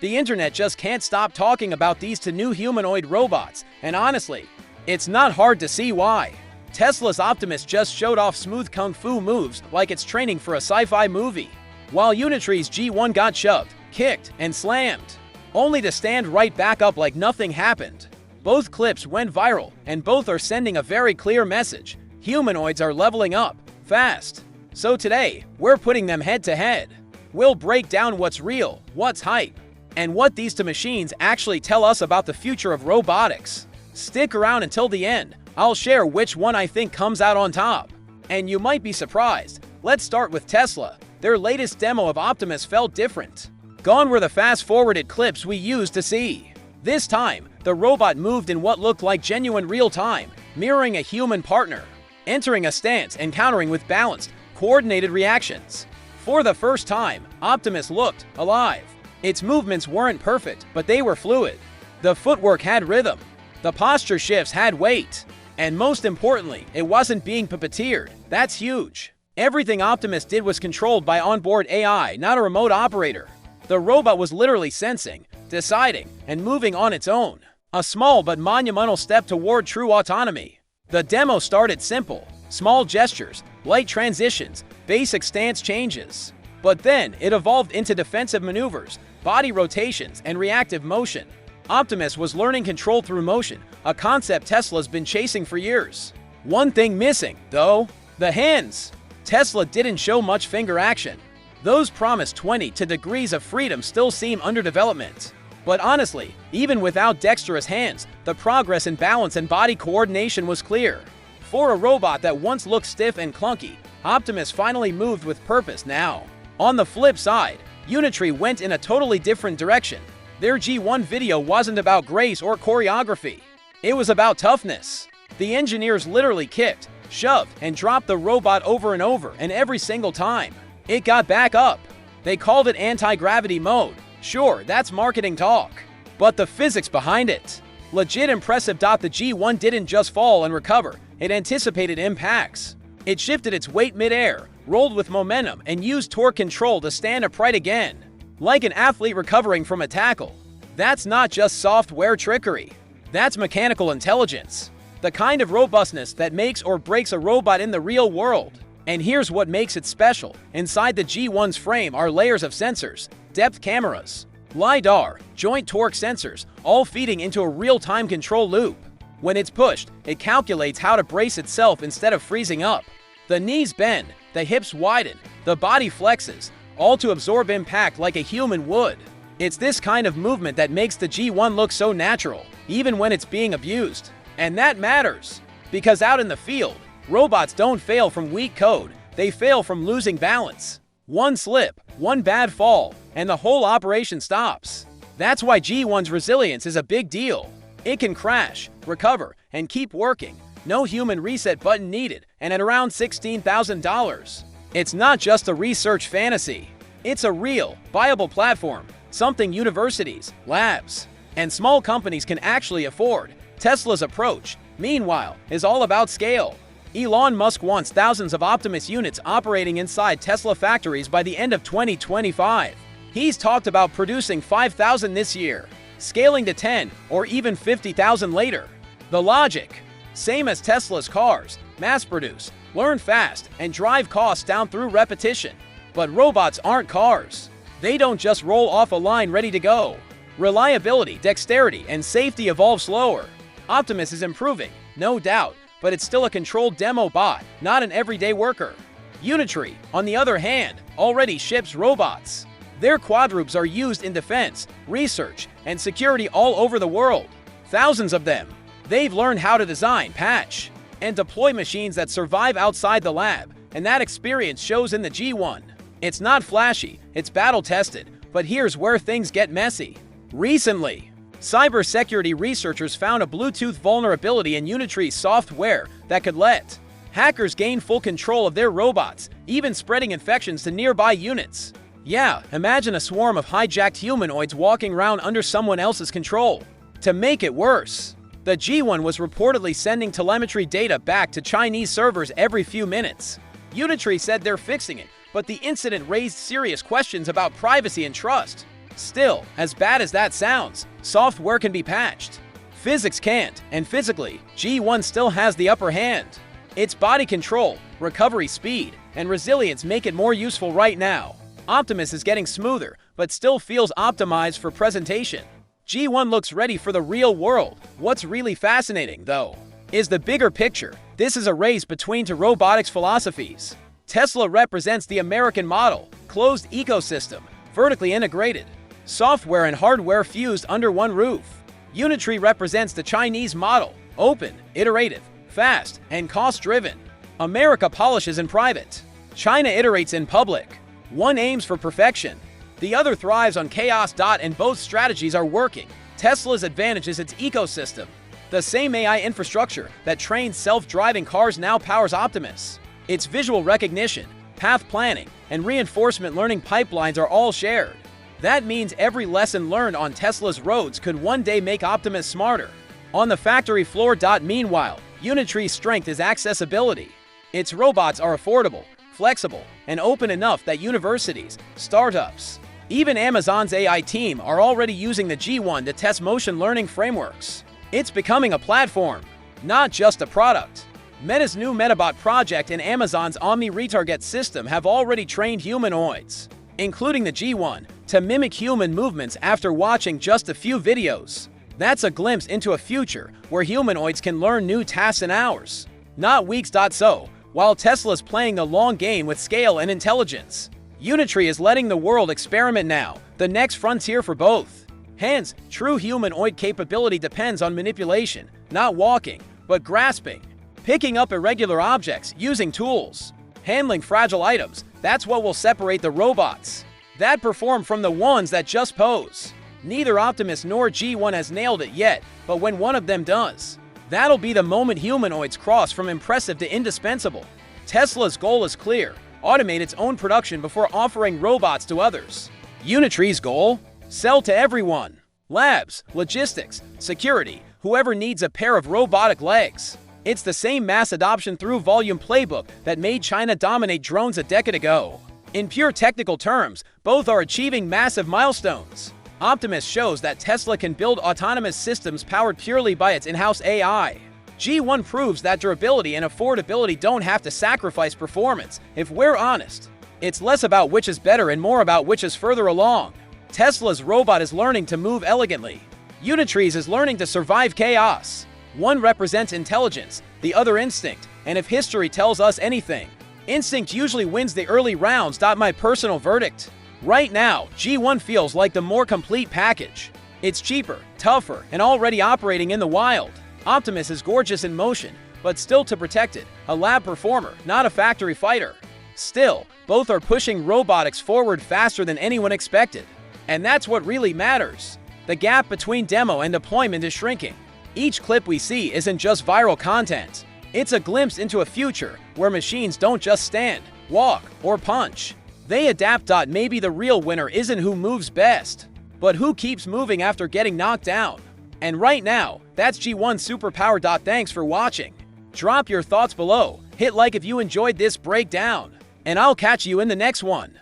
The internet just can't stop talking about these two new humanoid robots, and honestly, it's not hard to see why. Tesla's Optimus just showed off smooth kung fu moves like it's training for a sci-fi movie, while Unitree's G1 got shoved, kicked, and slammed, only to stand right back up like nothing happened. Both clips went viral, and both are sending a very clear message. Humanoids are leveling up, fast. So today, we're putting them head to head. We'll break down what's real, what's hype, and what these two machines actually tell us about the future of robotics. Stick around until the end. I'll share which one I think comes out on top. And you might be surprised. Let's start with Tesla. Their latest demo of Optimus felt different. Gone were the fast-forwarded clips we used to see. This time, the robot moved in what looked like genuine real-time, mirroring a human partner, entering a stance and countering with balanced, coordinated reactions. For the first time, Optimus looked alive. Its movements weren't perfect, but they were fluid. The footwork had rhythm. The posture shifts had weight. And most importantly, it wasn't being puppeteered. That's huge. Everything Optimus did was controlled by onboard AI, not a remote operator. The robot was literally sensing, deciding, and moving on its own. A small but monumental step toward true autonomy. The demo started simple. Small gestures, light transitions, basic stance changes. But then, it evolved into defensive maneuvers, body rotations, and reactive motion. Optimus was learning control through motion, a concept Tesla's been chasing for years. One thing missing, though, the hands. Tesla didn't show much finger action. Those promised 20 degrees of freedom still seem under development. But honestly, even without dexterous hands, the progress in balance and body coordination was clear. For a robot that once looked stiff and clunky, Optimus finally moved with purpose now. On the flip side, Unitree went in a totally different direction. Their G1 video wasn't about grace or choreography. It was about toughness. The engineers literally kicked, shoved, and dropped the robot over and over, and every single time it got back up. They called it anti-gravity mode. Sure, that's marketing talk, but the physics behind it, legit impressive. The G1 didn't just fall and recover, it anticipated impacts. It shifted its weight mid-air, rolled with momentum, and used torque control to stand upright again, like an athlete recovering from a tackle. That's not just software trickery. That's mechanical intelligence. The kind of robustness that makes or breaks a robot in the real world. And here's what makes it special. Inside the G1's frame are layers of sensors, depth cameras, LiDAR, joint torque sensors, all feeding into a real-time control loop. When it's pushed, it calculates how to brace itself instead of freezing up. The knees bend, the hips widen, the body flexes, all to absorb impact like a human would. It's this kind of movement that makes the G1 look so natural, even when it's being abused. And that matters, because out in the field, robots don't fail from weak code, they fail from losing balance. One slip, one bad fall, and the whole operation stops. That's why G1's resilience is a big deal. It can crash, recover, and keep working. No human reset button needed, and at around $16,000. It's not just a research fantasy. It's a real, viable platform, something universities, labs, and small companies can actually afford. Tesla's approach, meanwhile, is all about scale. Elon Musk wants thousands of Optimus units operating inside Tesla factories by the end of 2025. He's talked about producing 5,000 this year, scaling to 10 or even 50,000 later. The logic, same as Tesla's cars, mass produce, learn fast, and drive costs down through repetition. But robots aren't cars. They don't just roll off a line ready to go. Reliability, dexterity, and safety evolve slower. Optimus is improving, no doubt, but it's still a controlled demo bot, not an everyday worker. Unitree, on the other hand, already ships robots. Their quadrupeds are used in defense, research, and security all over the world. Thousands of them. They've learned how to design, patch, and deploy machines that survive outside the lab, and that experience shows in the G1. It's not flashy, it's battle-tested, but here's where things get messy. Recently, cybersecurity researchers found a Bluetooth vulnerability in Unitree's software that could let hackers gain full control of their robots, even spreading infections to nearby units. Yeah, imagine a swarm of hijacked humanoids walking around under someone else's control. To make it worse, the G1 was reportedly sending telemetry data back to Chinese servers every few minutes. Unitree said they're fixing it, but the incident raised serious questions about privacy and trust. Still, as bad as that sounds, software can be patched. Physics can't, and physically, G1 still has the upper hand. Its body control, recovery speed, and resilience make it more useful right now. Optimus is getting smoother, but still feels optimized for presentation. G1 looks ready for the real world. What's really fascinating, though, is the bigger picture. This is a race between two robotics philosophies. Tesla represents the American model, closed ecosystem, vertically integrated, software and hardware fused under one roof. Unitree represents the Chinese model, open, iterative, fast, and cost-driven. America polishes in private. China iterates in public. One aims for perfection. The other thrives on chaos. And both strategies are working. Tesla's advantage is its ecosystem. The same AI infrastructure that trains self-driving cars now powers Optimus. Its visual recognition, path planning, and reinforcement learning pipelines are all shared. That means every lesson learned on Tesla's roads could one day make Optimus smarter. On the factory floor. Meanwhile, Unitree's strength is accessibility. Its robots are affordable, flexible, and open enough that universities, startups, even Amazon's AI team are already using the G1 to test motion learning frameworks. It's becoming a platform, not just a product. Meta's new Metabot project and Amazon's Omni Retarget system have already trained humanoids, including the G1, to mimic human movements after watching just a few videos. That's a glimpse into a future where humanoids can learn new tasks in hours, not weeks. So, while Tesla's playing the long game with scale and intelligence, Unitree is letting the world experiment now, the next frontier for both. Hence, true humanoid capability depends on manipulation, not walking, but grasping, picking up irregular objects, using tools, handling fragile items. That's what will separate the robots that perform from the ones that just pose. Neither Optimus nor G1 has nailed it yet, but when one of them does, that'll be the moment humanoids cross from impressive to indispensable. Tesla's goal is clear: automate its own production before offering robots to others. Unitree's goal? Sell to everyone. Labs, logistics, security, whoever needs a pair of robotic legs. It's the same mass adoption through volume playbook that made China dominate drones a decade ago. In pure technical terms, both are achieving massive milestones. Optimus shows that Tesla can build autonomous systems powered purely by its in-house AI. G1 proves that durability and affordability don't have to sacrifice performance. If we're honest, it's less about which is better and more about which is further along. Tesla's robot is learning to move elegantly. Unitree's is learning to survive chaos. One represents intelligence, the other instinct, and if history tells us anything, instinct usually wins the early rounds. My personal verdict: right now, G1 feels like the more complete package. It's cheaper, tougher, and already operating in the wild. Optimus is gorgeous in motion, but still to protect it, a lab performer, not a factory fighter. Still, both are pushing robotics forward faster than anyone expected. And that's what really matters. The gap between demo and deployment is shrinking. Each clip we see isn't just viral content. It's a glimpse into a future where machines don't just stand, walk, or punch. They adapt. Maybe the real winner isn't who moves best, but who keeps moving after getting knocked down. And right now, that's G1 Superpower. Thanks for watching. Drop your thoughts below, hit like if you enjoyed this breakdown, and I'll catch you in the next one.